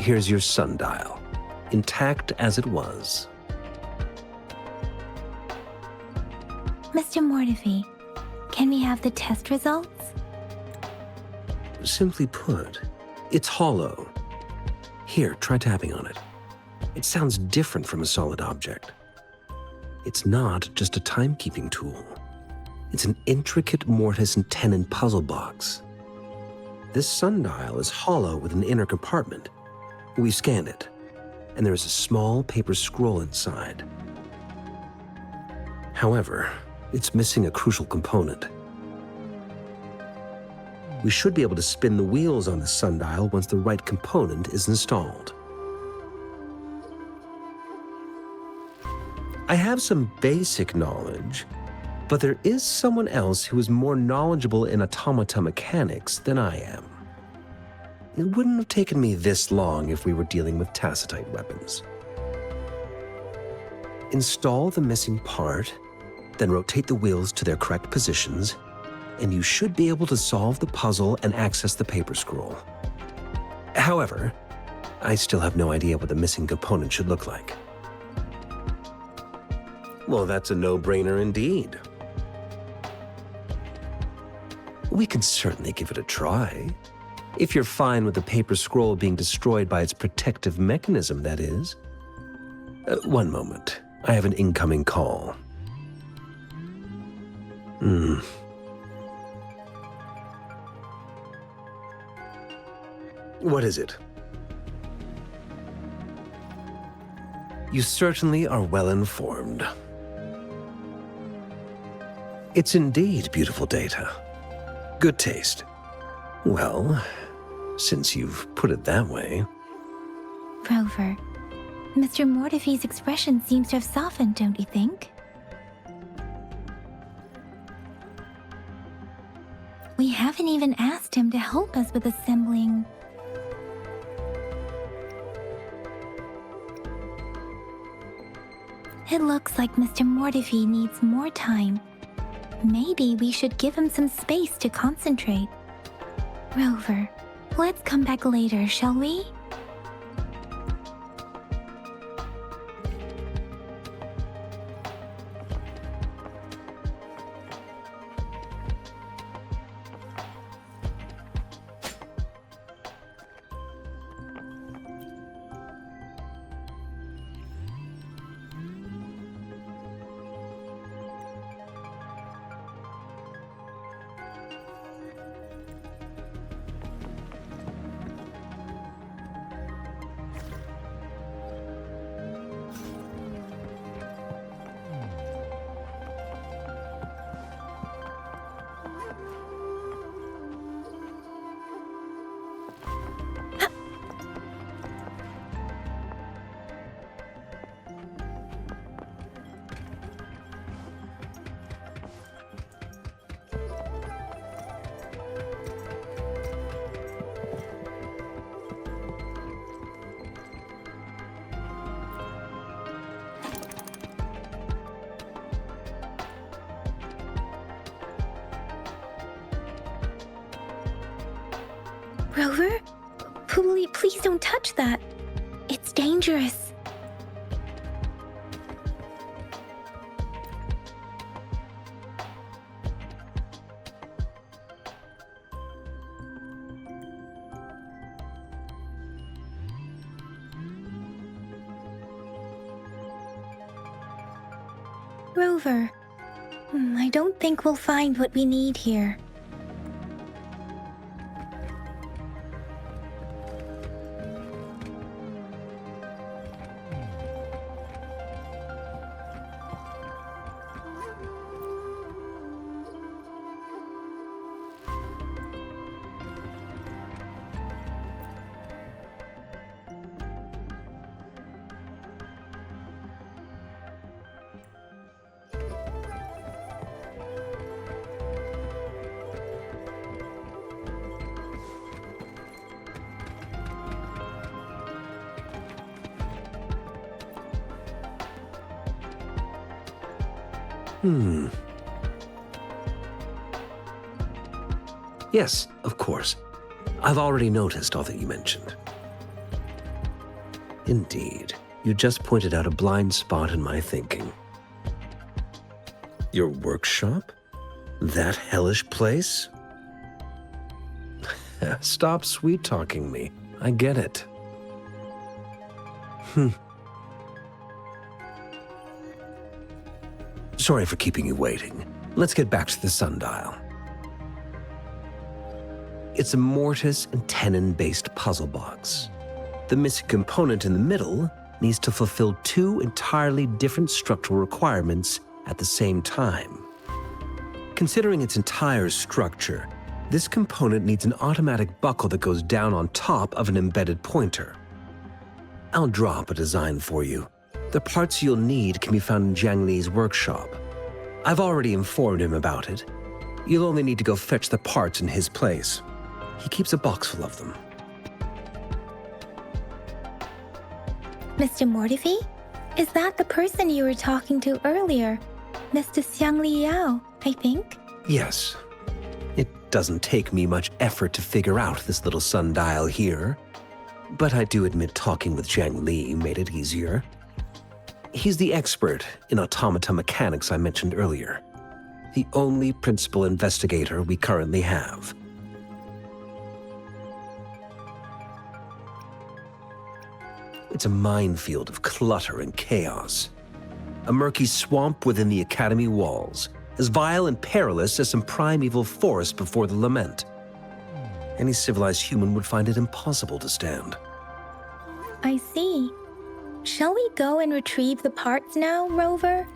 here's your sundial, intact as it was. Mr. Mortefi, can we have the test results? Simply put, it's hollow. Here, try tapping on it. It sounds different from a solid object. It's not just a timekeeping tool. It's an intricate mortise and tenon puzzle box. This sundial is hollow with an inner compartment. We scanned it, and there is a small paper scroll inside. However, it's missing a crucial component. We should be able to spin the wheels on the sundial once the right component is installed. I have some basic knowledge, but there is someone else who is more knowledgeable in automata mechanics than I am. It wouldn't have taken me this long if we were dealing with tacitite weapons. Install the missing part, then rotate the wheels to their correct positions, and you should be able to solve the puzzle and access the paper scroll. However, I still have no idea what the missing component should look like. Well, that's a no-brainer indeed. We can certainly give it a try. If you're fine with the paper scroll being destroyed by its protective mechanism, that is. One moment. I have an incoming call. What is it? You certainly are well informed. It's indeed beautiful data. Good taste. Well, since you've put it that way. Rover, Mr. Mortefi's expression seems to have softened, don't you think? We haven't even asked him to help us with assembling. It looks like Mr. Mortefi needs more time. Maybe we should give him some space to concentrate. Rover, let's come back later, shall we? Rover? Please don't touch that. It's dangerous. Rover, I don't think we'll find what we need here. Yes, of course. I've already noticed all that you mentioned. Indeed, you just pointed out a blind spot in my thinking. Your workshop? That hellish place? Stop sweet-talking me. I get it. Sorry for keeping you waiting. Let's get back to the sundial. It's a mortise and tenon-based puzzle box. The missing component in the middle needs to fulfill two entirely different structural requirements at the same time. Considering its entire structure, this component needs an automatic buckle that goes down on top of an embedded pointer. I'll drop a design for you. The parts you'll need can be found in Jiang Li's workshop. I've already informed him about it. You'll only need to go fetch the parts in his place. He keeps a box full of them. Mr. Mortifi? Is that the person you were talking to earlier? Mr. Xiang Liao, I think? Yes. It doesn't take me much effort to figure out this little sundial here. But I do admit talking with Jiang Li made it easier. He's the expert in automata mechanics I mentioned earlier. The only principal investigator we currently have. It's a minefield of clutter and chaos. A murky swamp within the academy walls, as vile and perilous as some primeval forest before the lament. Any civilized human would find it impossible to stand. I see. Shall we go and retrieve the parts now, Rover?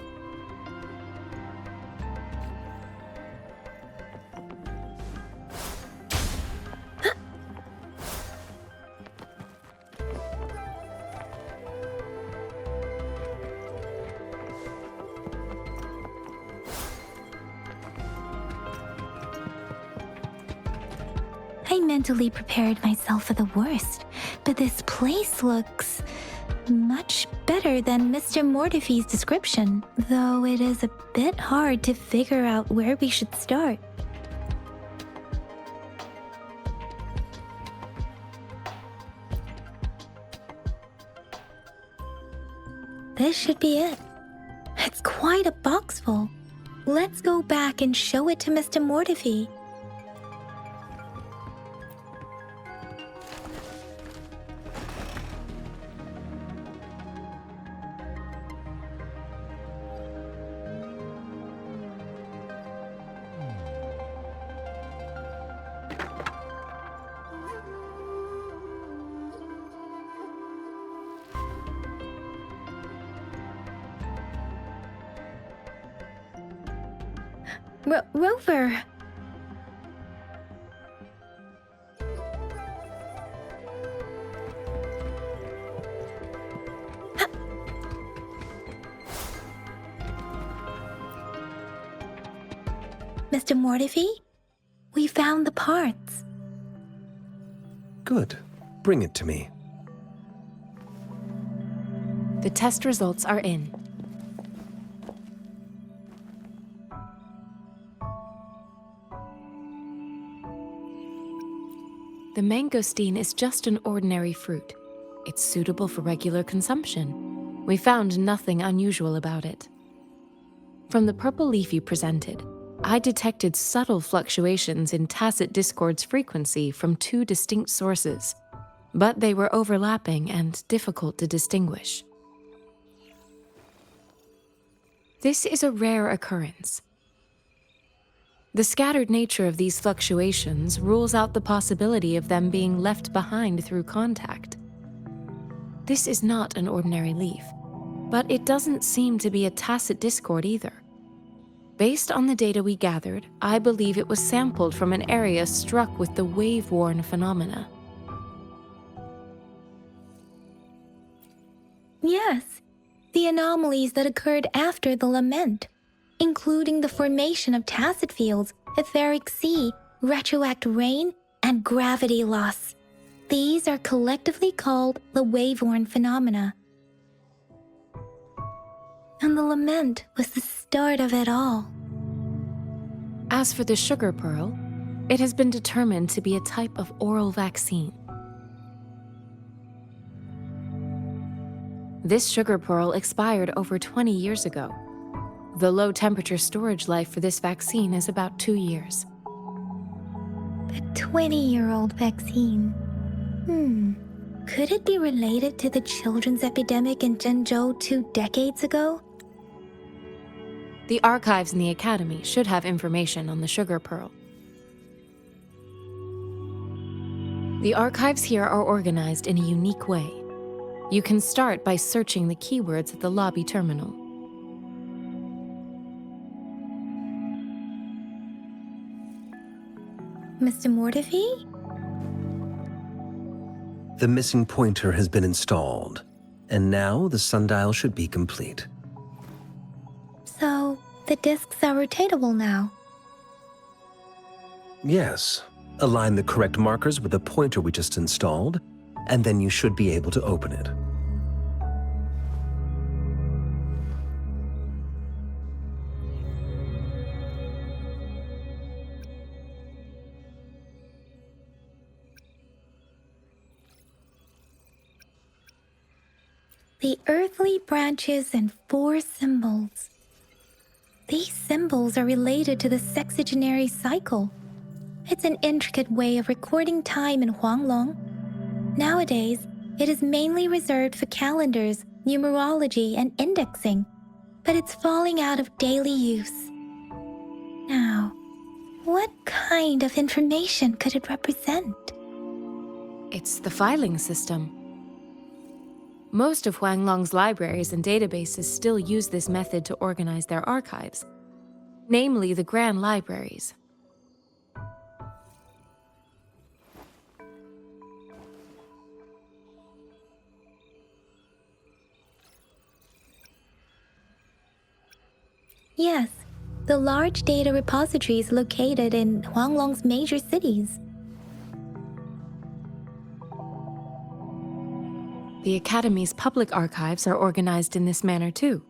I mentally prepared myself for the worst, but this place looks much better than Mr. Mortifi's description, though it is a bit hard to figure out where we should start. This should be it. It's quite a box full. Let's go back and show it to Mr. Mortifi. Rover! Mr. Mortifi, we found the parts. Good. Bring it to me. The test results are in. The mangosteen is just an ordinary fruit. It's suitable for regular consumption. We found nothing unusual about it. From the purple leaf you presented, I detected subtle fluctuations in tacit discord's frequency from two distinct sources, but they were overlapping and difficult to distinguish. This is a rare occurrence. The scattered nature of these fluctuations rules out the possibility of them being left behind through contact. This is not an ordinary leaf, but it doesn't seem to be a tacit discord either. Based on the data we gathered, I believe it was sampled from an area struck with the wave-worn phenomena. Yes, the anomalies that occurred after the lament, including the formation of tacit fields, etheric sea, retroact rain, and gravity loss. These are collectively called the wave-worn phenomena. And the lament was the start of it all. As for the sugar pearl, it has been determined to be a type of oral vaccine. This sugar pearl expired over 20 years ago. The low-temperature storage life for this vaccine is about 2 years. A 20-year-old vaccine. Could it be related to the children's epidemic in Zhengzhou 2 decades ago? The archives in the Academy should have information on the sugar pearl. The archives here are organized in a unique way. You can start by searching the keywords at the lobby terminal. Mr. Mortefi? The missing pointer has been installed, and now the sundial should be complete. So, the discs are rotatable now. Yes. Align the correct markers with the pointer we just installed, and then you should be able to open it. The earthly branches and 4 symbols. These symbols are related to the sexagenary cycle. It's an intricate way of recording time in Huanglong. Nowadays, it is mainly reserved for calendars, numerology, and indexing, but it's falling out of daily use. Now, what kind of information could it represent? It's the filing system. Most of Huanglong's libraries and databases still use this method to organize their archives, namely the Grand Libraries. Yes, the large data repositories located in Huanglong's major cities. The Academy's public archives are organized in this manner too.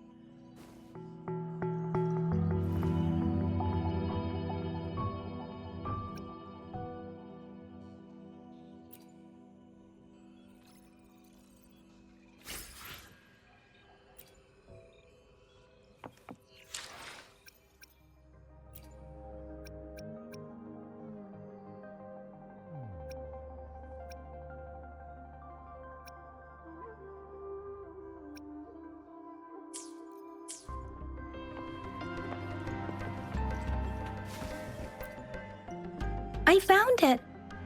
I found it!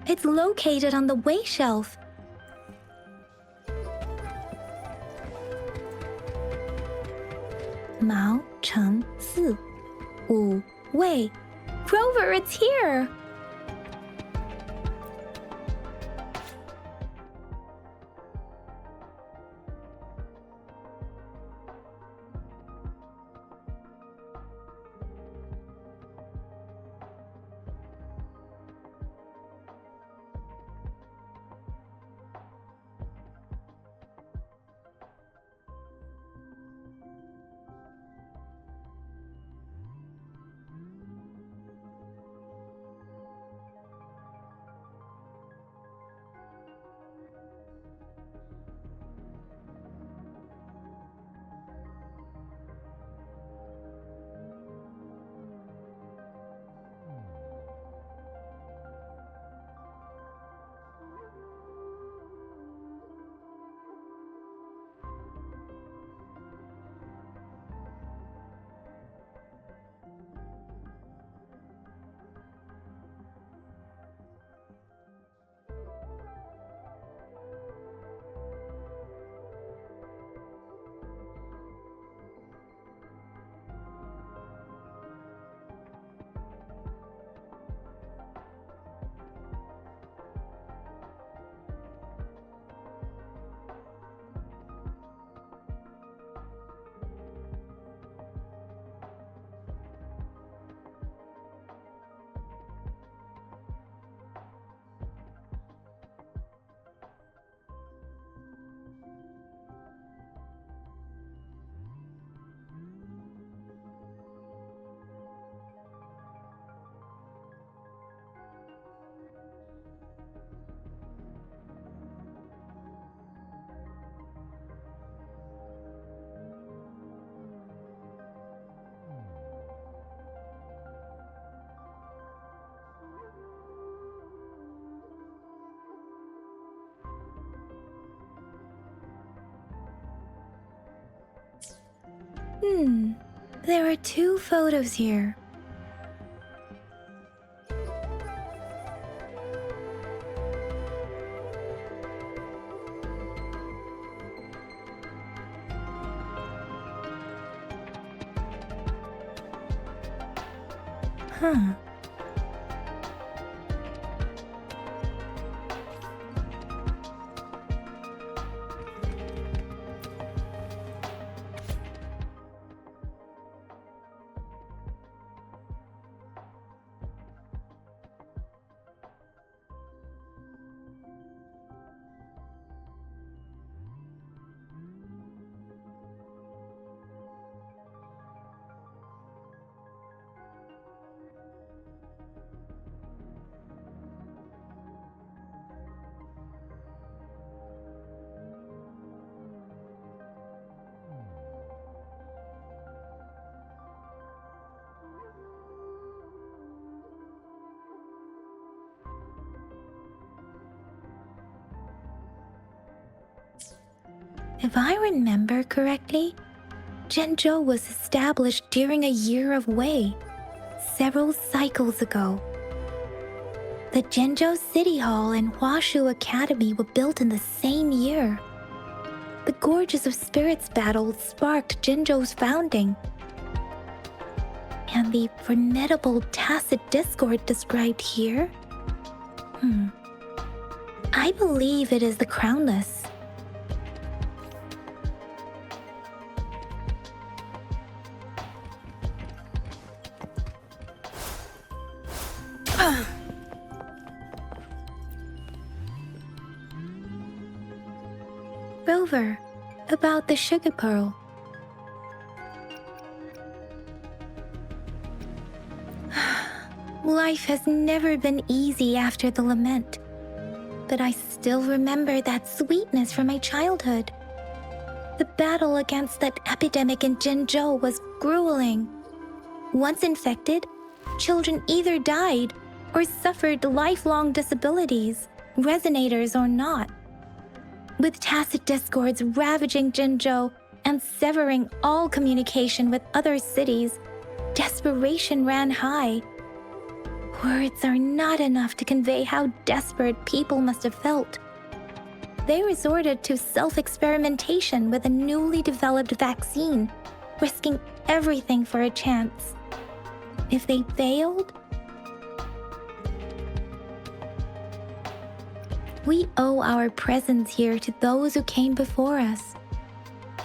It's located on the way shelf. Mao Cheng Si Wu Wei. Grover, it's here! There are 2 photos here. Huh. If I remember correctly, Zhenzhou was established during a year of Wei, several cycles ago. The Zhenzhou City Hall and Huashu Academy were built in the same year. The Gorges of Spirits battle sparked Zhenzhou's founding. And the formidable tacit discord described here? I believe it is the Crownless. Rover, about the sugar pearl. Life has never been easy after the lament, but I still remember that sweetness from my childhood. The battle against that epidemic in Zhenzhou was grueling. Once infected, children either died or suffered lifelong disabilities, resonators or not. With tacit discords ravaging Zhenzhou and severing all communication with other cities, desperation ran high. Words are not enough to convey how desperate people must have felt. They resorted to self-experimentation with a newly developed vaccine, risking everything for a chance. If they failed, we owe our presence here to those who came before us.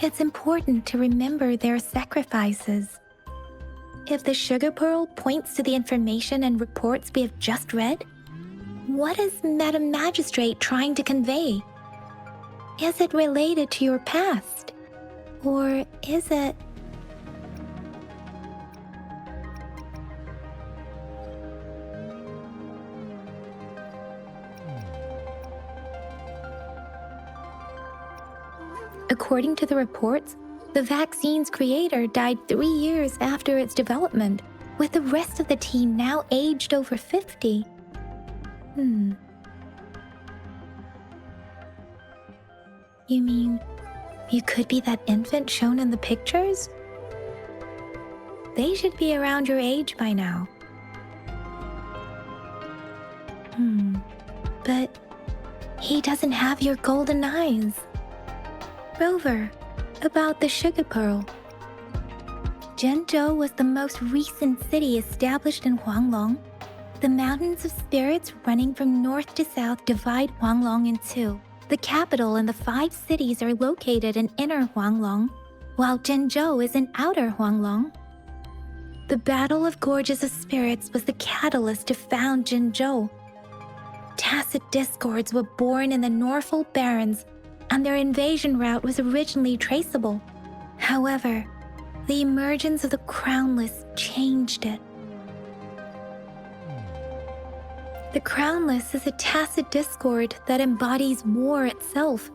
It's important to remember their sacrifices. If the sugar pearl points to the information and reports we have just read, what is Madam Magistrate trying to convey? Is it related to your past? Or is it... According to the reports, the vaccine's creator died 3 years after its development, with the rest of the team now aged over 50. You mean, you could be that infant shown in the pictures? They should be around your age by now. But he doesn't have your golden eyes. Rover, about the sugar pearl. Zhenzhou was the most recent city established in Huanglong. The mountains of spirits running from north to south divide Huanglong in two. The capital and the 5 cities are located in inner Huanglong, while Zhenzhou is in outer Huanglong. The Battle of Gorges of Spirits was the catalyst to found Zhenzhou. Tacit discords were born in the Norfolk Barrens, and their invasion route was originally traceable. However, the emergence of the Crownless changed it. The Crownless is a tacit discord that embodies war itself.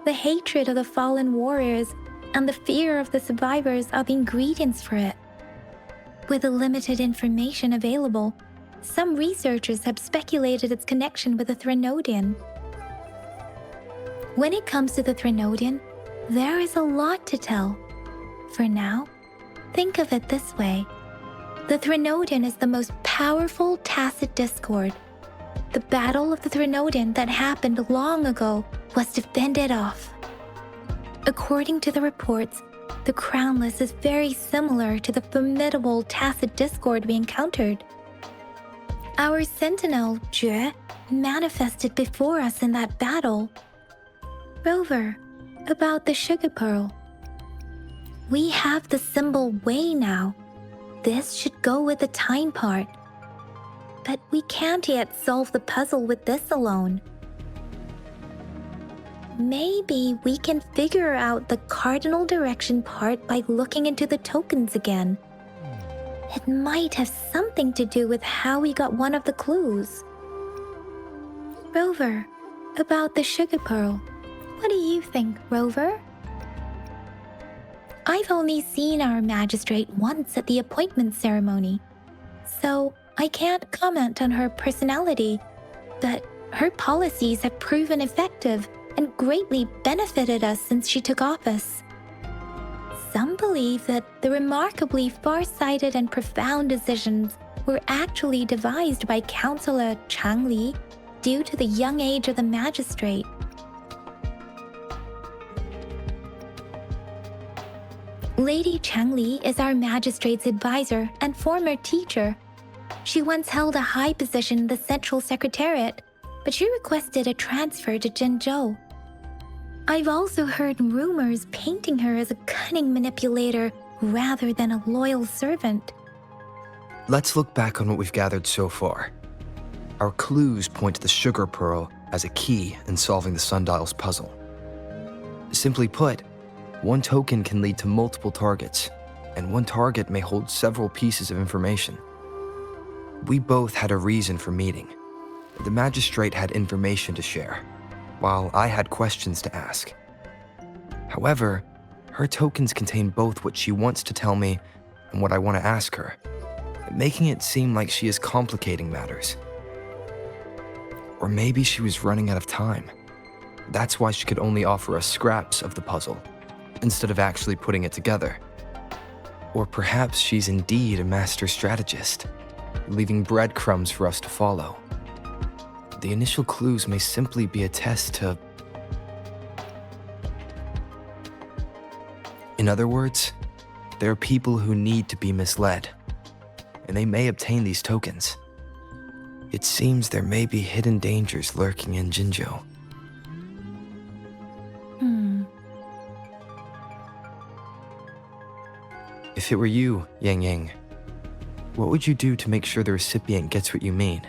The hatred of the fallen warriors and the fear of the survivors are the ingredients for it. With the limited information available, some researchers have speculated its connection with the Threnodian. When it comes to the Threnodian, there is a lot to tell. For now, think of it this way. The Threnodin is the most powerful tacit discord. The Battle of the Threnodin that happened long ago was to fend it off. According to the reports, the Crownless is very similar to the formidable tacit discord we encountered. Our sentinel, Jue, manifested before us in that battle. Rover, about the sugar pearl. We have the symbol Wei now. This should go with the time part. But we can't yet solve the puzzle with this alone. Maybe we can figure out the cardinal direction part by looking into the tokens again. It might have something to do with how we got one of the clues. Rover, about the sugar pearl. What do you think, Rover? I've only seen our magistrate once at the appointment ceremony, so I can't comment on her personality, but her policies have proven effective and greatly benefited us since she took office. Some believe that the remarkably far-sighted and profound decisions were actually devised by Councillor Changli due to the young age of the magistrate. Lady Changli is our magistrate's advisor and former teacher. She once held a high position in the Central Secretariat, but she requested a transfer to Zhengzhou. I've also heard rumors painting her as a cunning manipulator rather than a loyal servant. Let's look back on what we've gathered so far. Our clues point to the sugar pearl as a key in solving the sundial's puzzle. Simply put, one token can lead to multiple targets, and one target may hold several pieces of information. We both had a reason for meeting. The magistrate had information to share, while I had questions to ask. However, her tokens contain both what she wants to tell me and what I want to ask her, making it seem like she is complicating matters. Or maybe she was running out of time. That's why she could only offer us scraps of the puzzle, instead of actually putting it together. Or perhaps she's indeed a master strategist, leaving breadcrumbs for us to follow. The initial clues may simply be a test to... In other words, there are people who need to be misled, and they may obtain these tokens. It seems there may be hidden dangers lurking in Jinzhou. If it were you, Yang Yang, what would you do to make sure the recipient gets what you mean?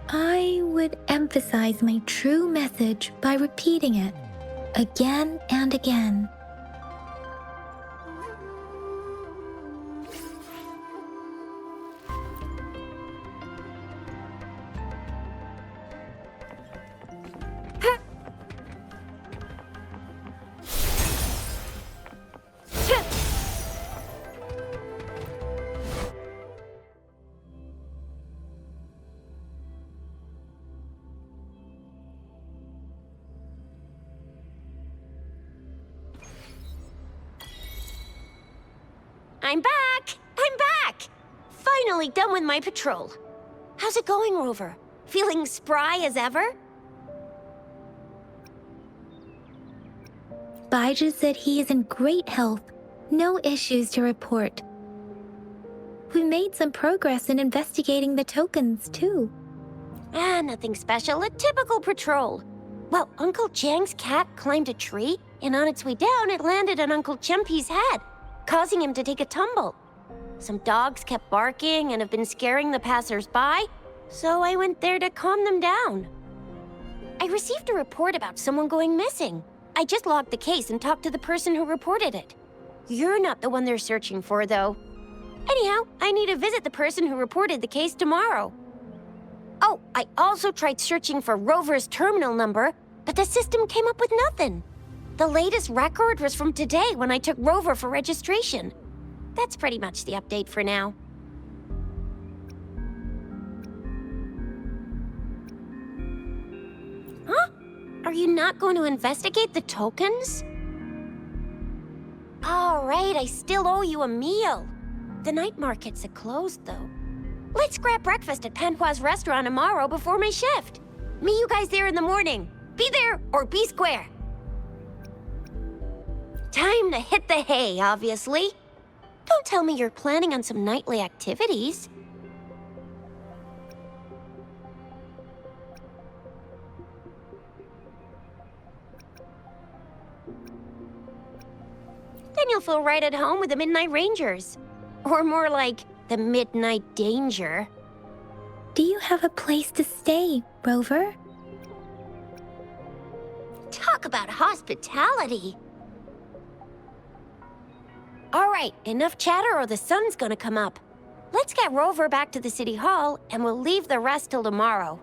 I would emphasize my true message by repeating it again and again. I'm back! I'm back! Finally done with my patrol. How's it going, Rover? Feeling spry as ever? Baiju said he is in great health, no issues to report. We made some progress in investigating the tokens, too. Nothing special, a typical patrol. Well, Uncle Chang's cat climbed a tree, and on its way down, it landed on Uncle Chempi's head, causing him to take a tumble. Some dogs kept barking and have been scaring the passers-by, so I went there to calm them down. I received a report about someone going missing. I just logged the case and talked to the person who reported it. You're not the one they're searching for, though. Anyhow, I need to visit the person who reported the case tomorrow. Oh, I also tried searching for Rover's terminal number, but the system came up with nothing. The latest record was from today when I took Rover for registration. That's pretty much the update for now. Huh? Are you not going to investigate the tokens? All right, I still owe you a meal. The night markets are closed, though. Let's grab breakfast at Panhua's restaurant tomorrow before my shift. Meet you guys there in the morning. Be there or be square. Time to hit the hay, obviously. Don't tell me you're planning on some nightly activities. Then you'll feel right at home with the Midnight Rangers. Or more like, the Midnight Danger. Do you have a place to stay, Rover? Talk about hospitality. All right, enough chatter or the sun's gonna come up. Let's get Rover back to the city hall, and we'll leave the rest till tomorrow.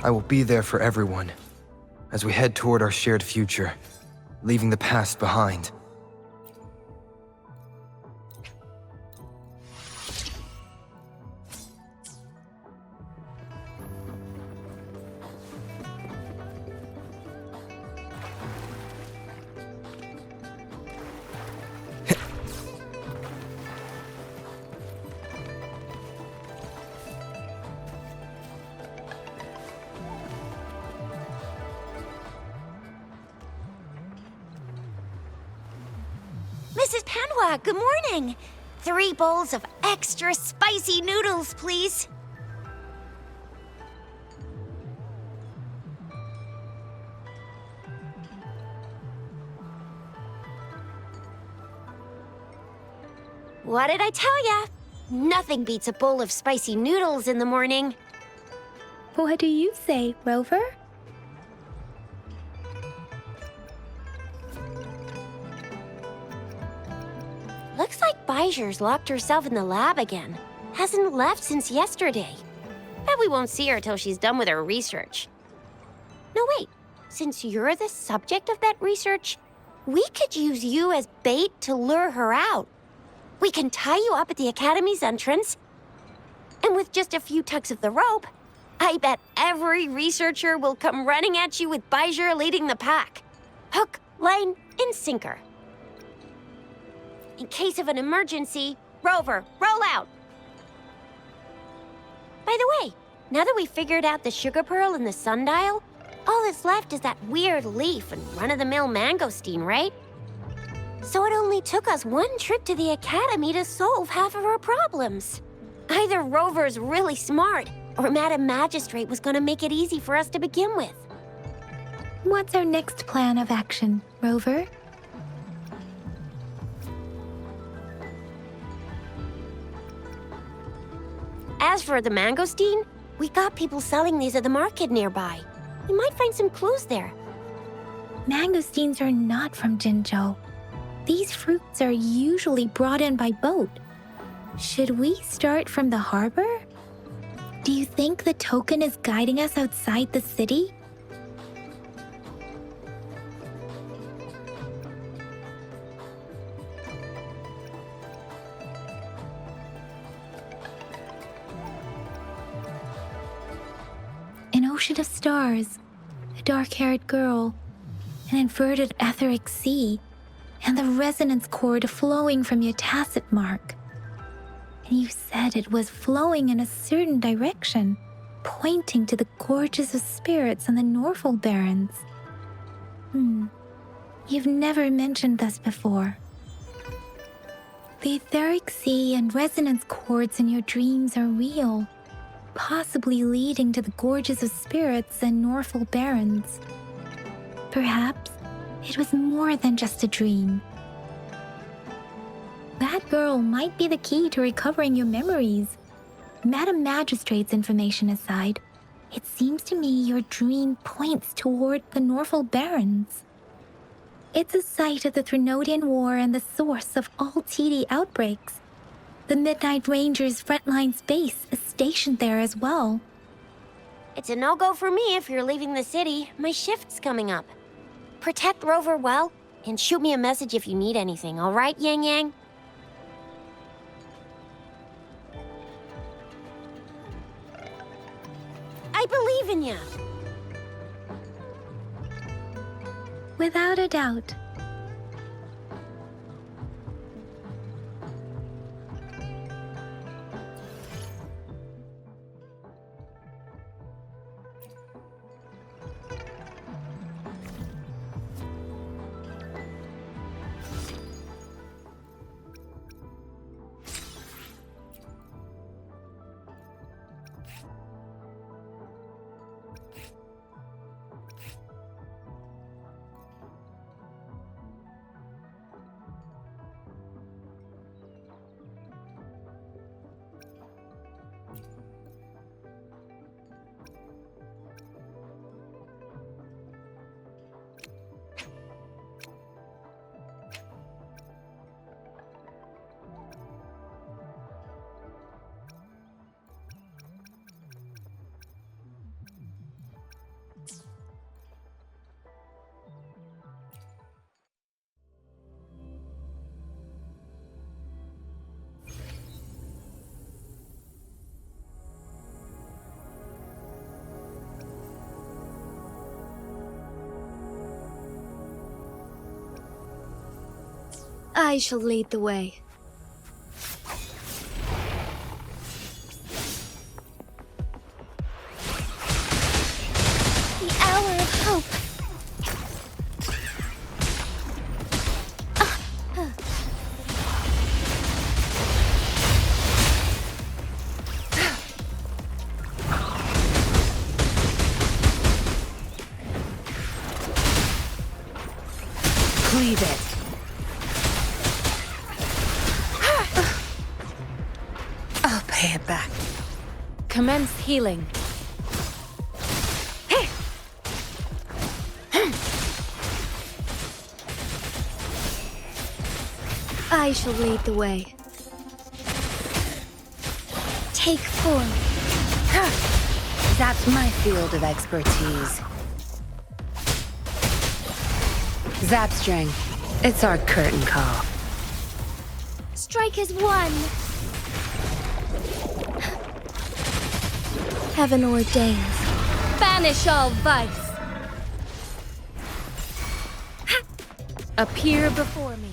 I will be there for everyone as we head toward our shared future, leaving the past behind. Mrs. Panhua, good morning. 3 bowls of extra spicy noodles, please. What did I tell ya? Nothing beats a bowl of spicy noodles in the morning. What do you say, Rover? Looks like Bijou's locked herself in the lab again. Hasn't left since yesterday. Bet we won't see her till she's done with her research. No, wait. Since you're the subject of that research, we could use you as bait to lure her out. We can tie you up at the Academy's entrance, and with just a few tugs of the rope, I bet every researcher will come running at you with Bijou leading the pack. Hook, line, and sinker. In case of an emergency, Rover, roll out. By the way, now that we figured out the sugar pearl and the sundial, all that's left is that weird leaf and run-of-the-mill mangosteen, right? So it only took us 1 trip to the Academy to solve half of our problems. Either Rover's really smart, or Madam Magistrate was gonna make it easy for us to begin with. What's our next plan of action, Rover? As for the mangosteen, we got people selling these at the market nearby. We might find some clues there. Mangosteens are not from Jinzhou. These fruits are usually brought in by boat. Should we start from the harbor? Do you think the token is guiding us outside the city? An ocean of stars, a dark-haired girl, an inverted etheric sea, and the resonance cord flowing from your tacit mark. And you said it was flowing in a certain direction, pointing to the gorges of spirits and the Norfolk Barrens. You've never mentioned this before. The etheric sea and resonance cords in your dreams are real, possibly leading to the gorges of spirits and Norfolk Barrens. Perhaps it was more than just a dream. That girl might be the key to recovering your memories. Madam Magistrate's information aside, it seems to me your dream points toward the Norfolk Barrens. It's a site of the Thrunodian War and the source of all TD outbreaks. The Midnight Rangers' frontline base is stationed there as well. It's a no-go for me if you're leaving the city. My shift's coming up. Protect Rover well, and shoot me a message if you need anything, all right, Yang Yang? I believe in you. Without a doubt. I shall lead the way. The hour of hope. Cleave it. I'll pay it back. Commence healing. I shall lead the way. Take form. That's my field of expertise. Zapstring, it's our curtain call. Strike as one. Heaven ordains. Banish all vice. Appear before me.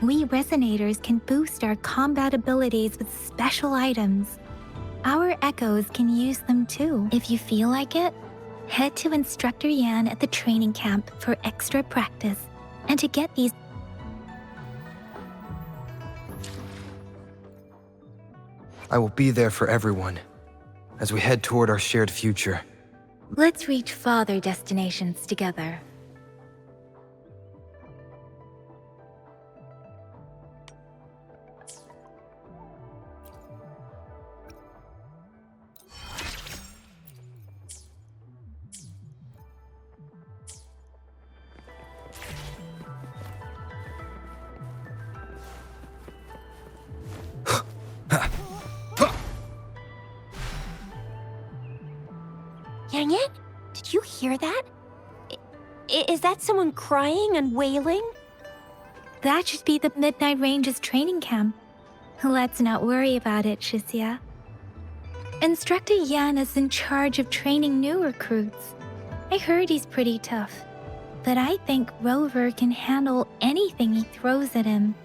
We resonators can boost our combat abilities with special items. Our echoes can use them too. If you feel like it, head to Instructor Yan at the training camp for extra practice and to get these. I will be there for everyone as we head toward our shared future. Let's reach farther destinations together. Yang Yan, did you hear that? Is that someone crying and wailing? That should be the Midnight Range's training camp. Let's not worry about it, Shixia. Instructor Yan is in charge of training new recruits. I heard he's pretty tough, but I think Rover can handle anything he throws at him.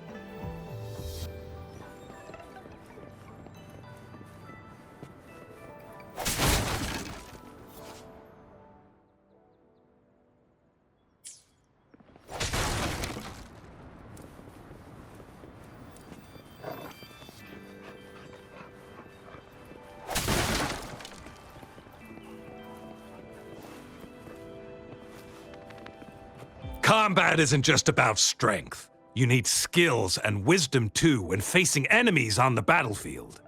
Combat isn't just about strength. You need skills and wisdom too when facing enemies on the battlefield.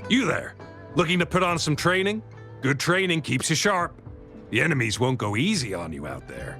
You there, looking to put on some training? Good training keeps you sharp. The enemies won't go easy on you out there.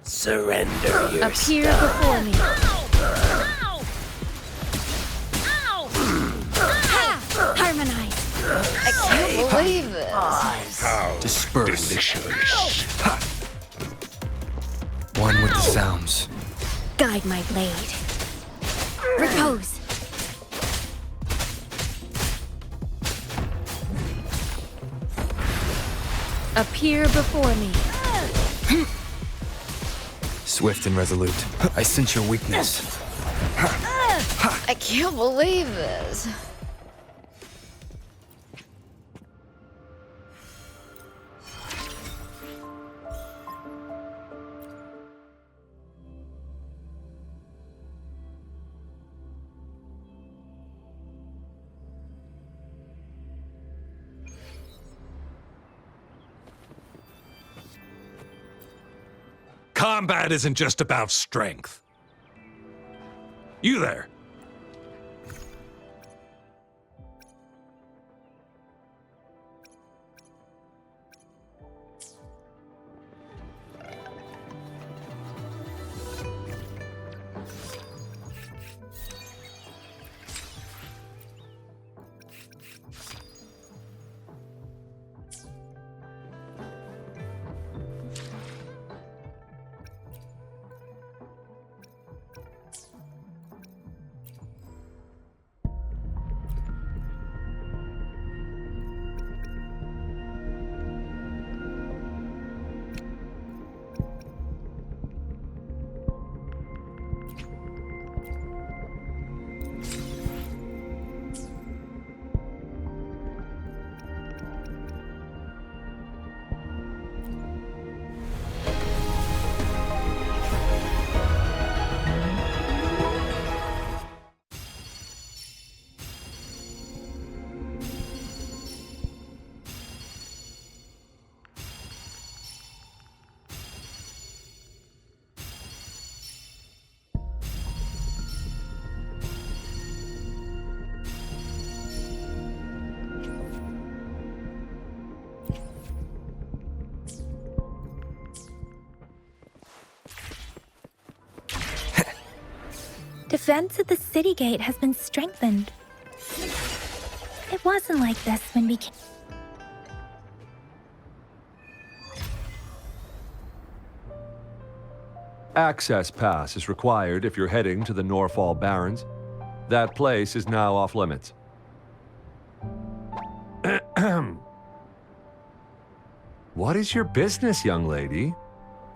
Surrender yourself. Appear before me. Harmonize. I can't believe this. Disperse. Delicious. One with the sounds. Guide my blade. Repose. Appear before me. Swift and resolute. I sense your weakness. I can't believe this. Combat isn't just about strength. You there. Defense at the city gate has been strengthened. It wasn't like this when we came. Access pass is required if you're heading to the Norfall Barrens. That place is now off limits. What is your business, young lady?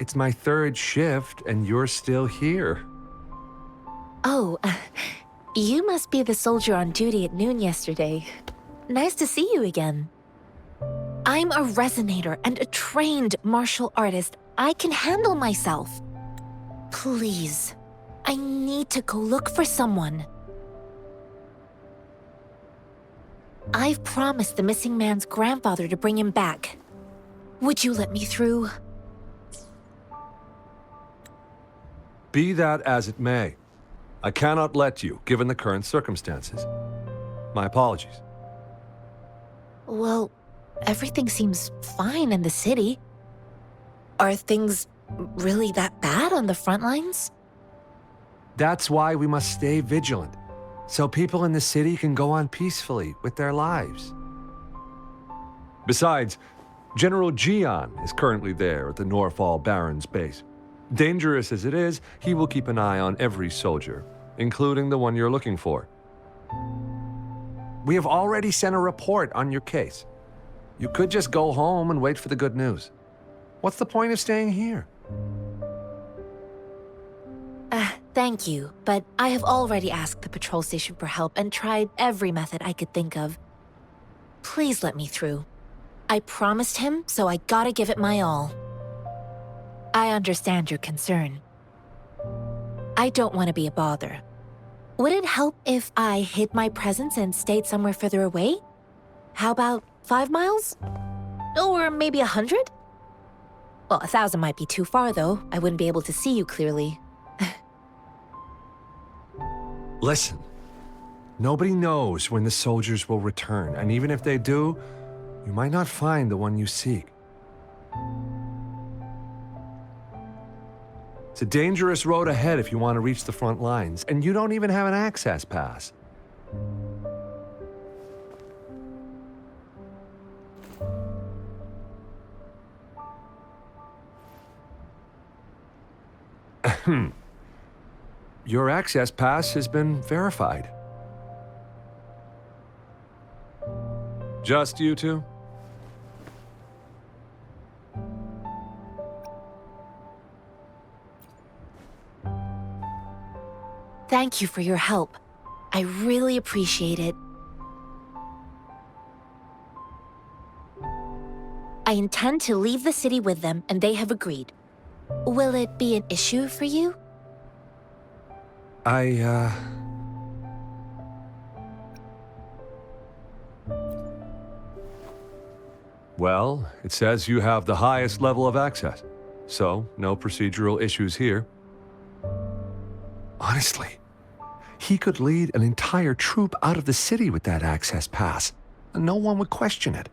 It's my third shift and you're still here. Oh, you must be the soldier on duty at noon yesterday. Nice to see you again. I'm a resonator and a trained martial artist. I can handle myself. Please, I need to go look for someone. I've promised the missing man's grandfather to bring him back. Would you let me through? Be that as it may, I cannot let you, given the current circumstances. My apologies. Well, everything seems fine in the city. Are things really that bad on the front lines? That's why we must stay vigilant, so people in the city can go on peacefully with their lives. Besides, General Gian is currently there at the Norfall Barrens base. Dangerous as it is, he will keep an eye on every soldier, including the one you're looking for. We have already sent a report on your case. You could just go home and wait for the good news. What's the point of staying here? Thank you, but I have already asked the patrol station for help and tried every method I could think of. Please let me through. I promised him, so I gotta give it my all. I understand your concern. I don't want to be a bother. Would it help if I hid my presence and stayed somewhere further away? How about 5 miles? Or maybe 100? Well, 1,000 might be too far, though. I wouldn't be able to see you clearly. Listen, nobody knows when the soldiers will return, and even if they do, you might not find the one you seek. It's a dangerous road ahead if you want to reach the front lines, and you don't even have an access pass. Your access pass has been verified. Just you two? Thank you for your help. I really appreciate it. I intend to leave the city with them, and they have agreed. Will it be an issue for you? Well, it says you have the highest level of access, so no procedural issues here. Honestly, he could lead an entire troop out of the city with that access pass, and no one would question it.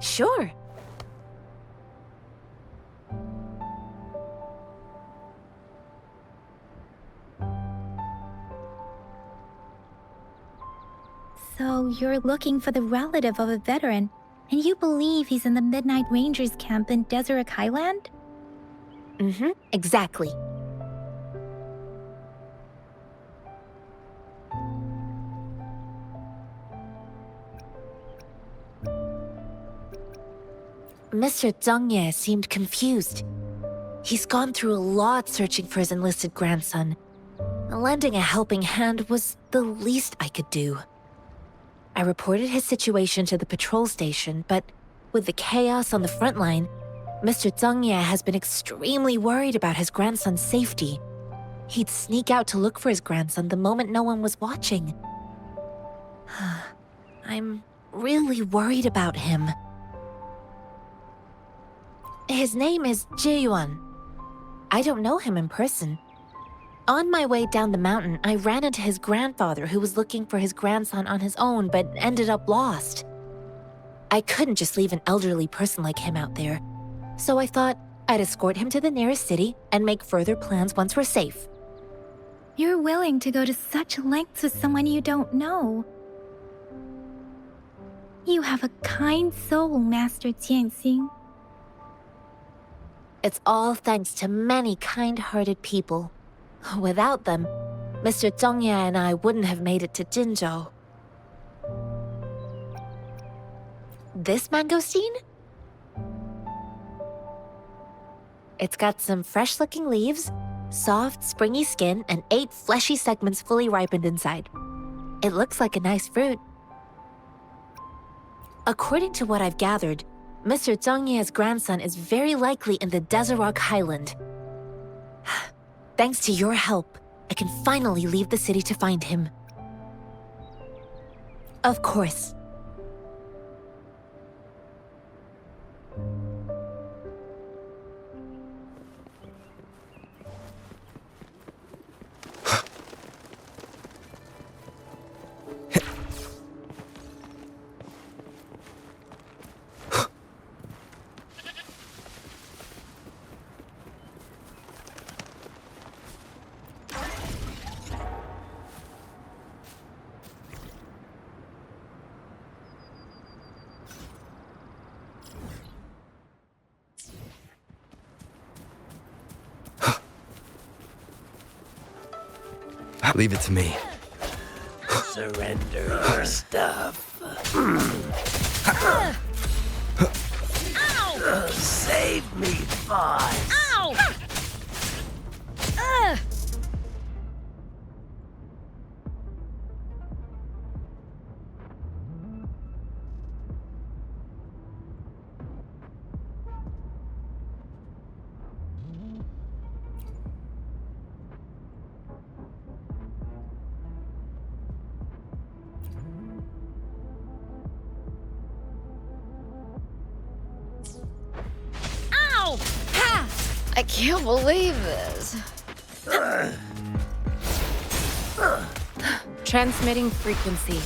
Sure. So you're looking for the relative of a veteran, and you believe he's in the Midnight Rangers camp in Deseret Highland? Mm-hmm, exactly. Mr. Zhengye seemed confused. He's gone through a lot searching for his enlisted grandson. Lending a helping hand was the least I could do. I reported his situation to the patrol station, but with the chaos on the front line, Mr. Zhengye has been extremely worried about his grandson's safety. He'd sneak out to look for his grandson the moment no one was watching. I'm really worried about him. His name is Jiyuan. I don't know him in person. On my way down the mountain, I ran into his grandfather who was looking for his grandson on his own but ended up lost. I couldn't just leave an elderly person like him out there, so I thought I'd escort him to the nearest city and make further plans once we're safe. You're willing to go to such lengths with someone you don't know. You have a kind soul, Master Jianxing. It's all thanks to many kind-hearted people. Without them, Mr. Zhongye and I wouldn't have made it to Jinzhou. This mangosteen? It's got some fresh-looking leaves, soft, springy skin, and 8 fleshy segments fully ripened inside. It looks like a nice fruit. According to what I've gathered, Mr. Zhongye's grandson is very likely in the Desert Highland. Thanks to your help, I can finally leave the city to find him. Of course. Leave it to me. Surrender your stuff. Ow! Save me, boss. Ow! I can't believe this. Transmitting frequency.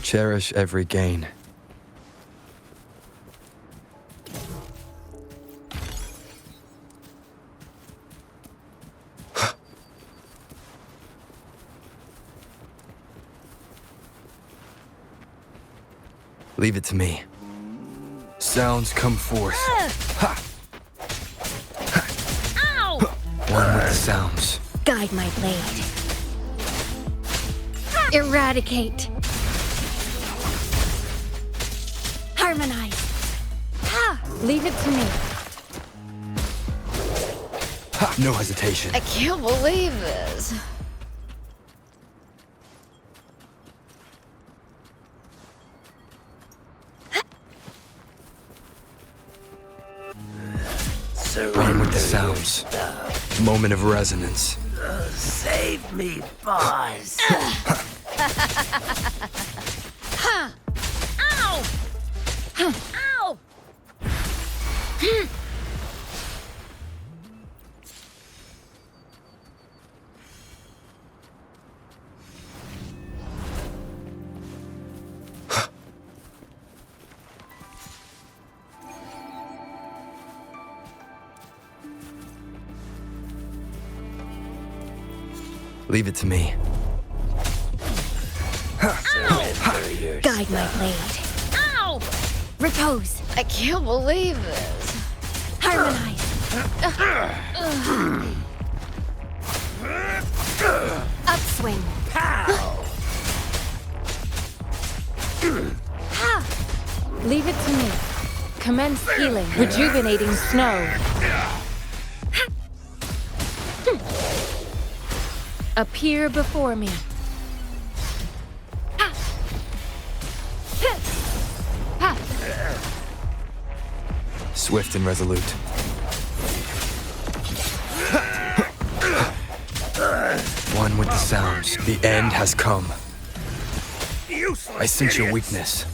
Cherish every gain. Leave it to me. Sounds come forth. Ha! Ow! One with the sounds. Guide my blade. Eradicate. Harmonize. Leave it to me. Ha! No hesitation. I can't believe this. One with the sounds. Moment of resonance. Save me, boss. Ow! Ow! Leave it to me. Guide my blade. Ow! Repose. I can't believe this. Harmonize. Upswing. Leave it to me. Commence healing. Rejuvenating snow. Appear before me. Swift and resolute. One with the sounds. The end has come. I sense your weakness.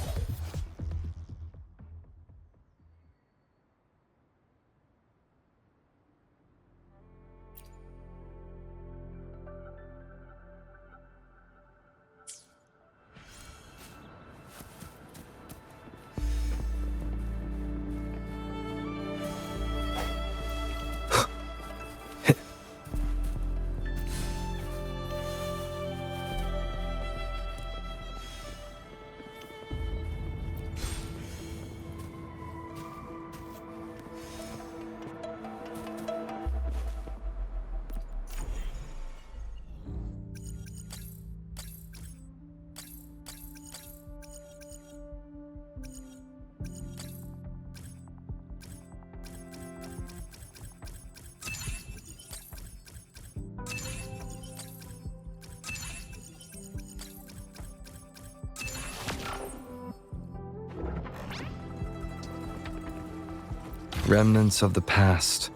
Remnants of the past.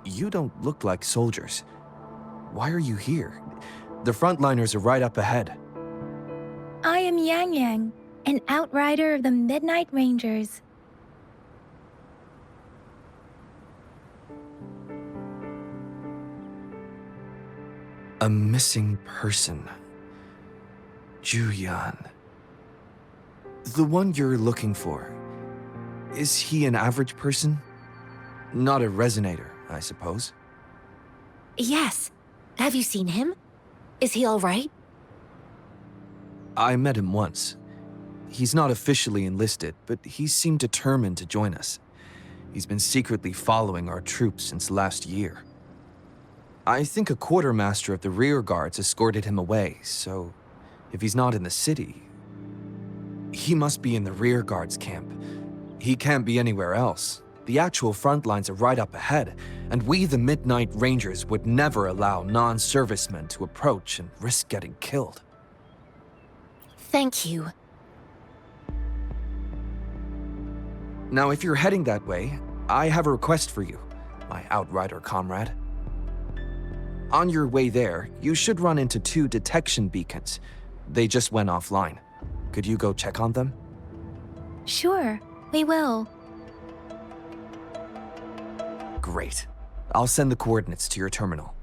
You don't look like soldiers. Why are you here? The frontliners are right up ahead. I am Yang Yang, an outrider of the Midnight Rangers. A missing person. Juyan. The one you're looking for. Is he an average person? Not a resonator, I suppose. Yes. Have you seen him? Is he all right? I met him once. He's not officially enlisted, but he seemed determined to join us. He's been secretly following our troops since last year. I think a quartermaster of the rear guards escorted him away, so if he's not in the city, he must be in the rear guards camp. He can't be anywhere else. The actual front lines are right up ahead, and we, the Midnight Rangers, would never allow non-servicemen to approach and risk getting killed. Thank you. Now, if you're heading that way, I have a request for you, my outrider comrade. On your way there, you should run into 2 detection beacons. They just went offline. Could you go check on them? Sure, we will. Great. I'll send the coordinates to your terminal.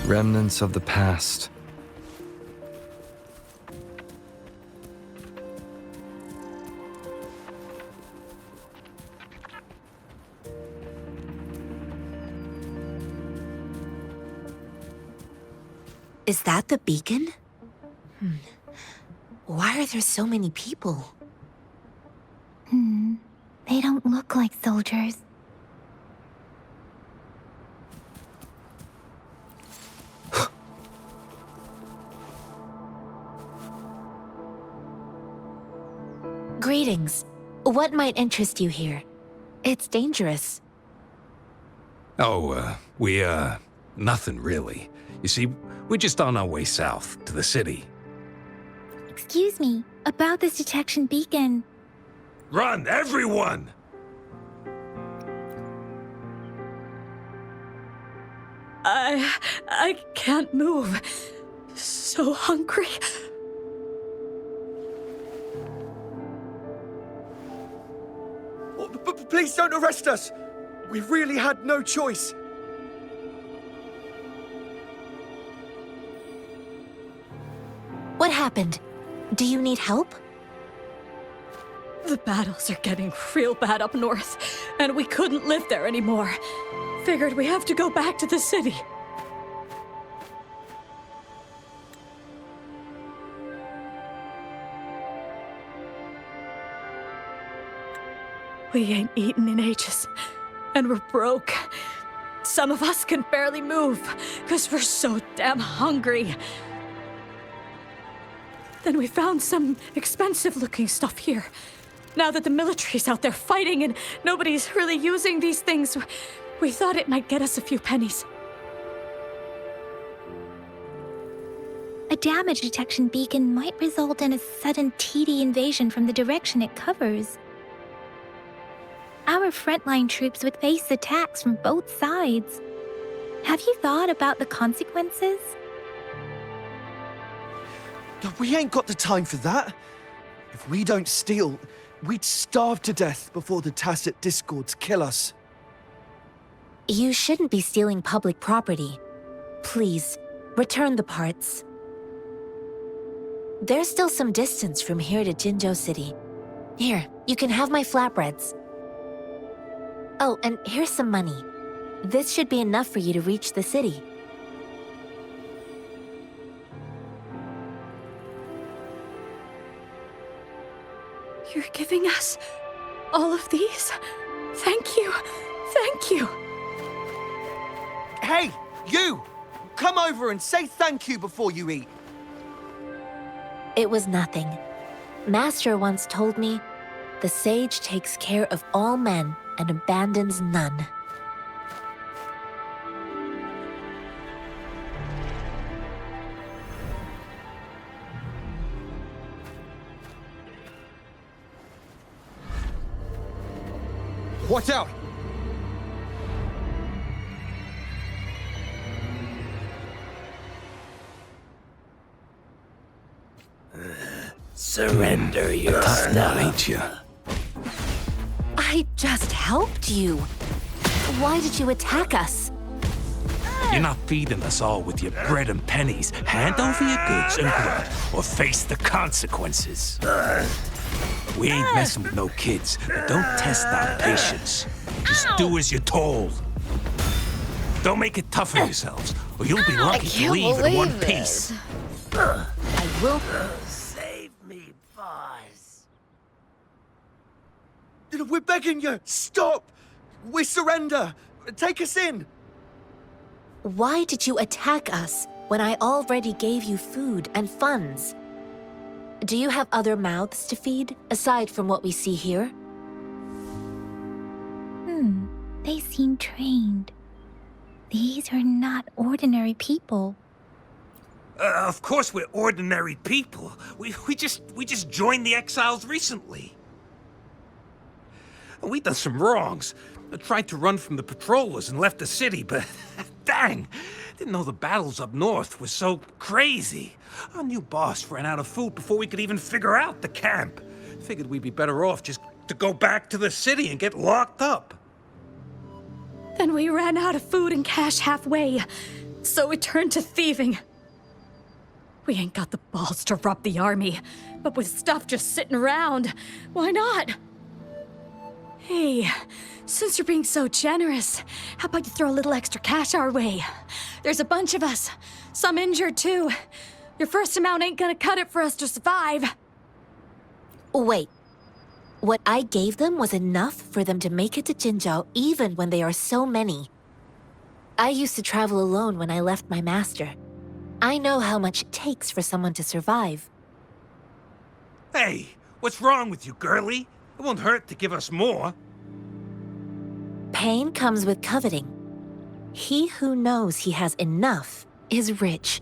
Remnants of the past. Is that the beacon? Why are there so many people? They don't look like soldiers. Greetings. What might interest you here? It's dangerous. Oh, nothing really. You see, we're just on our way south to the city. Excuse me, about this detection beacon. Run, everyone! I can't move. So hungry. Please don't arrest us! We really had no choice. What happened? Do you need help? The battles are getting real bad up north, and we couldn't live there anymore. Figured we have to go back to the city. We ain't eaten in ages, and we're broke. Some of us can barely move, because we're so damn hungry. Then we found some expensive-looking stuff here. Now that the military's out there fighting and nobody's really using these things, we thought it might get us a few pennies. A damage detection beacon might result in a sudden TD invasion from the direction it covers. Our frontline troops would face attacks from both sides. Have you thought about the consequences? We ain't got the time for that. If we don't steal, we'd starve to death before the Tacit Discords kill us. You shouldn't be stealing public property. Please, return the parts. There's still some distance from here to Jinzhou City. Here, you can have my flatbreads. Oh, and here's some money. This should be enough for you to reach the city. You're giving us all of these? Thank you. Thank you. Hey, you! Come over and say thank you before you eat. It was nothing. Master once told me, the sage takes care of all men and abandons none. Watch out! Surrender your Tough now, stuff. ain't you? I just helped you. Why did you attack us? You're not feeding us all with your bread and pennies. Hand over your goods and grub, or face the consequences. We ain't messing with no kids, but don't test our patience. Just do as you're told. Don't make it tough on yourselves, or you'll be lucky to leave in one piece. I will. Save me, boss. We're begging you, stop! We surrender! Take us in! Why did you attack us when I already gave you food and funds? Do you have other mouths to feed, aside from what we see here? They seem trained. These are not ordinary people. Of course we're ordinary people. We just joined the exiles recently. We done some wrongs. I tried to run from the patrollers and left the city, but dang, didn't know the battles up north were so crazy. Our new boss ran out of food before we could even figure out the camp. Figured we'd be better off just to go back to the city and get locked up. Then we ran out of food and cash halfway, so we turned to thieving. We ain't got the balls to rob the army, but with stuff just sitting around, why not? Hey, since you're being so generous, how about you throw a little extra cash our way? There's a bunch of us, some injured too. Your first amount ain't gonna cut it for us to survive. Wait. What I gave them was enough for them to make it to Jinzhou even when they are so many. I used to travel alone when I left my master. I know how much it takes for someone to survive. Hey, What's wrong with you, girlie? It won't hurt to give us more. Pain comes with coveting. He who knows he has enough is rich.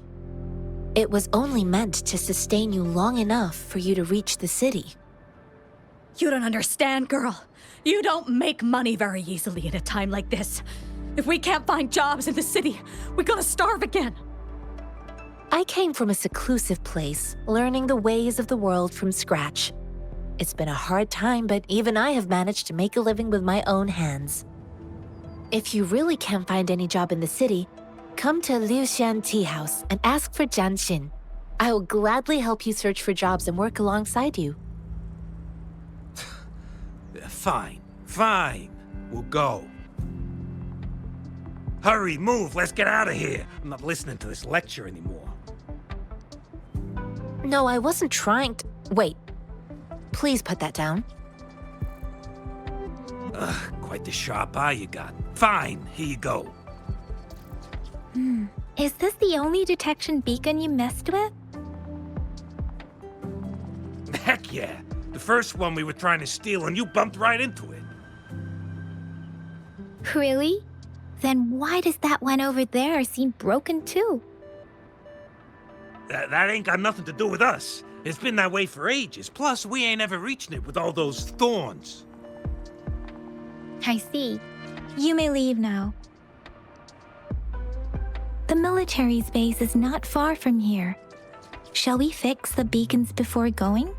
It was only meant to sustain you long enough for you to reach the city. You don't understand, girl. You don't make money very easily in a time like this. If we can't find jobs in the city, we're gonna starve again. I came from a seclusive place, learning the ways of the world from scratch. It's been a hard time, but even I have managed to make a living with my own hands. If you really can't find any job in the city, come to Liu Xian Tea House and ask for Jian Xin. I will gladly help you search for jobs and work alongside you. Fine, fine. We'll go. Hurry, move, let's get out of here. I'm not listening to this lecture anymore. No, I wasn't trying to... Wait. Please put that down. Ugh, quite the sharp eye you got. Fine, here you go. Is this the only detection beacon you messed with? Heck yeah. The first one we were trying to steal and you bumped right into it. Really? Then why does that one over there seem broken too? That ain't got nothing to do with us. It's been that way for ages. Plus, we ain't ever reaching it with all those thorns. I see. You may leave now. The military base is not far from here. Shall we fix the beacons before going?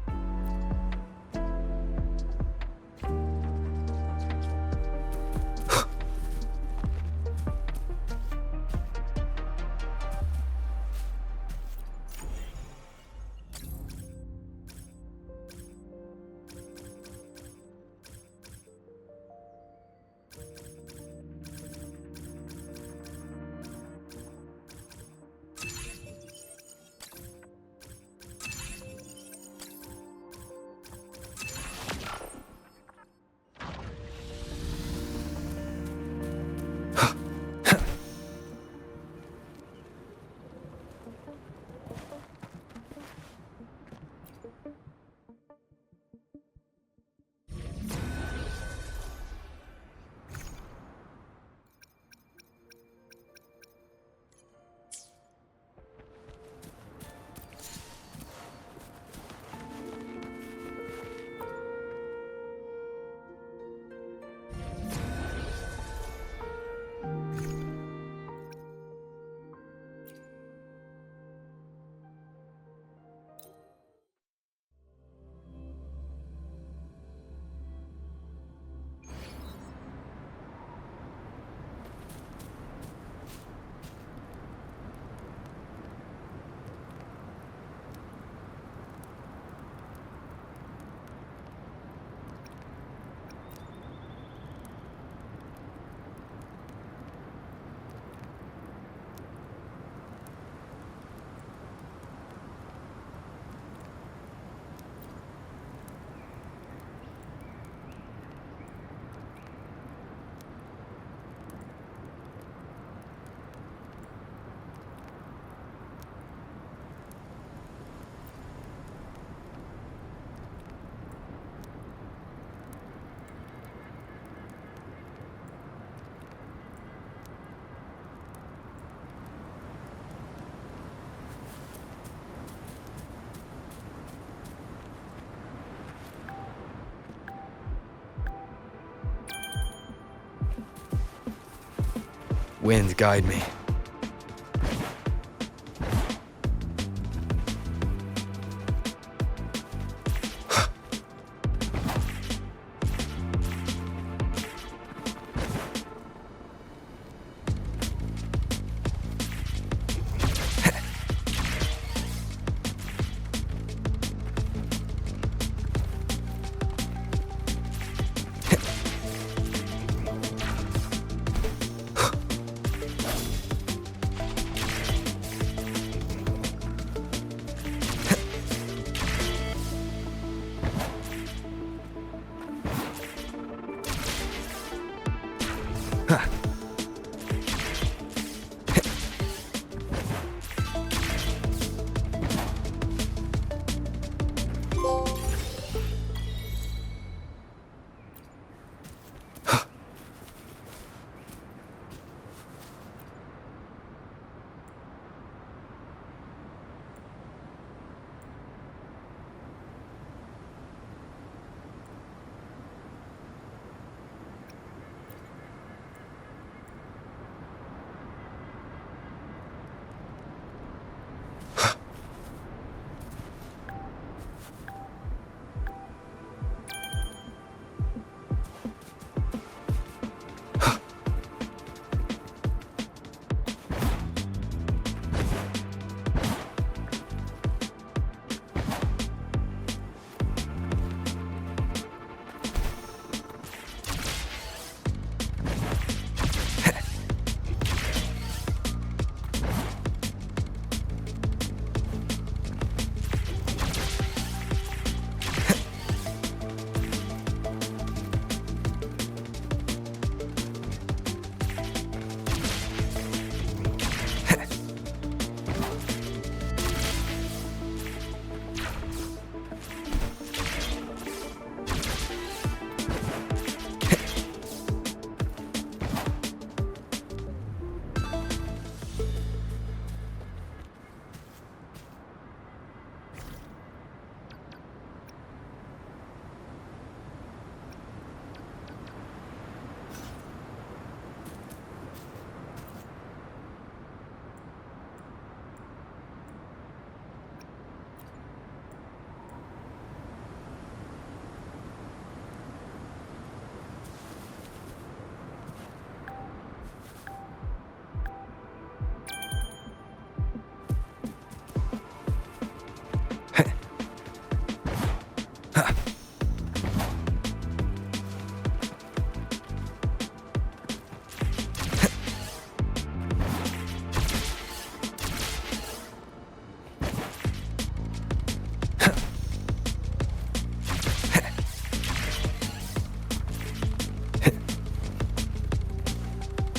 Wind, guide me.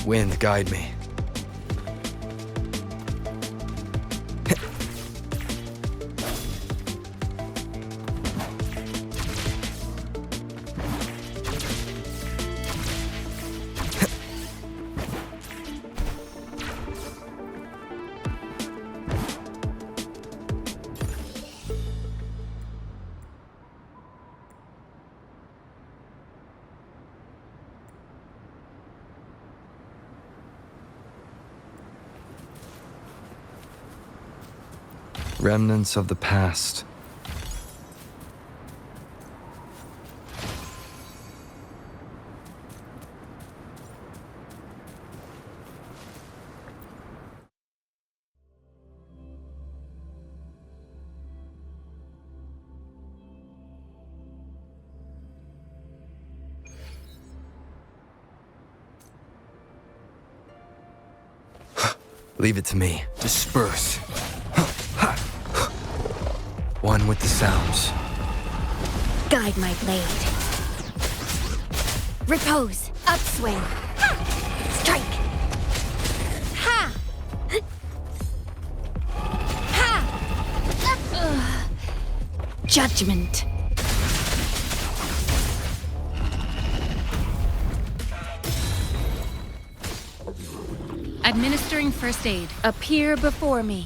Wind, guide me. Remnants of the past. Leave it to me. Disperse. One with the sounds. Guide my blade. Repose. Upswing. Strike. Ha! Ha! Judgment. Administering first aid. Appear before me.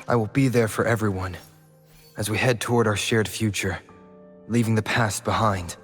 I will be there for everyone as we head toward our shared future, leaving the past behind.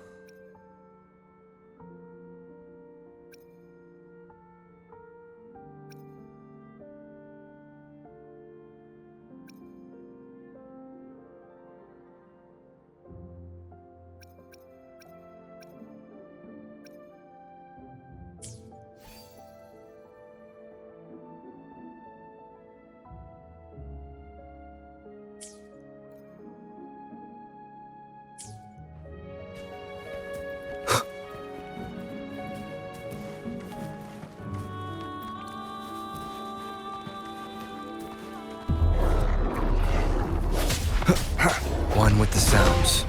One with the sounds.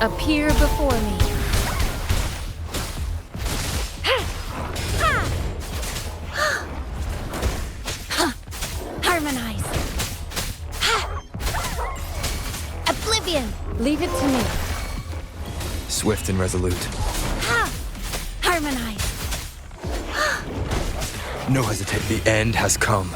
Appear before me. Harmonize. Oblivion. Leave it to me. Swift and resolute. Harmonize. No hesitate. The end has come.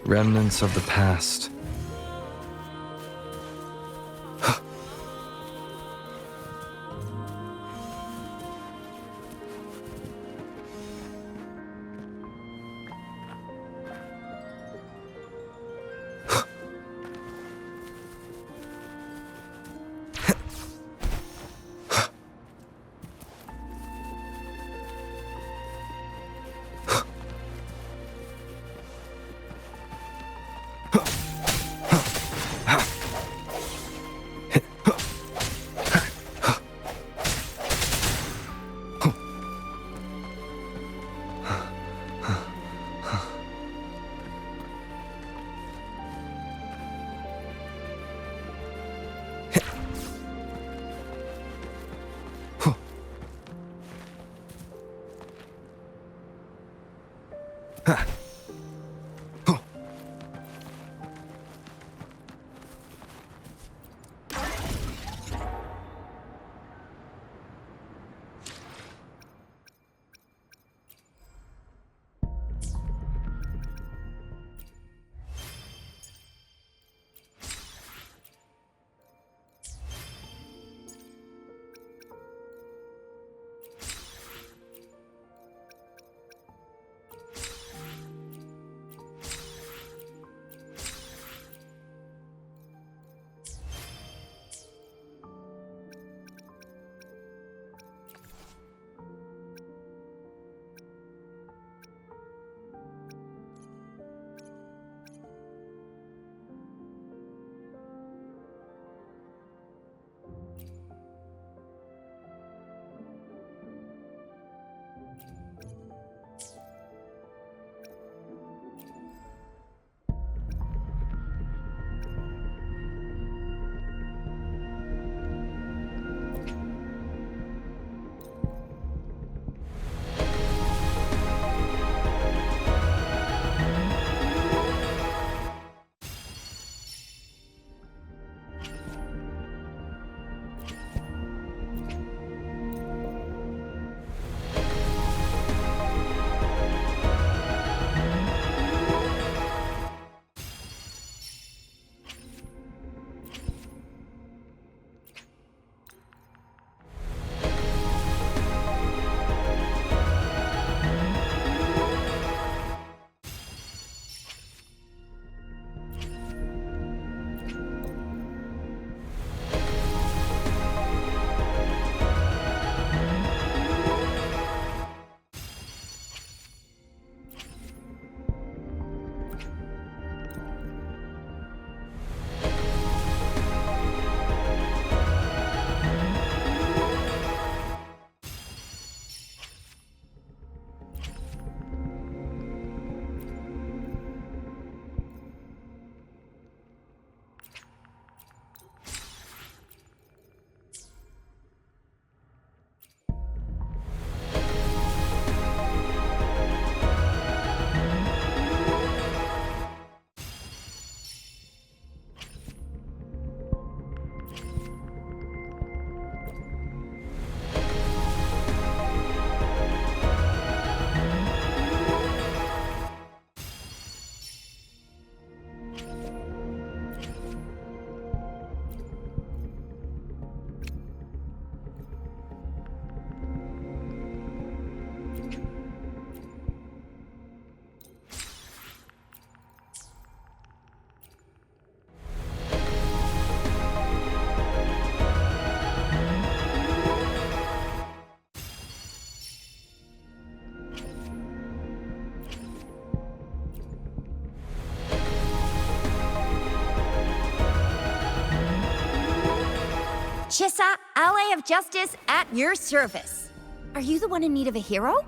Remnants of the past. Chissa, ally of justice at your service. Are you the one in need of a hero?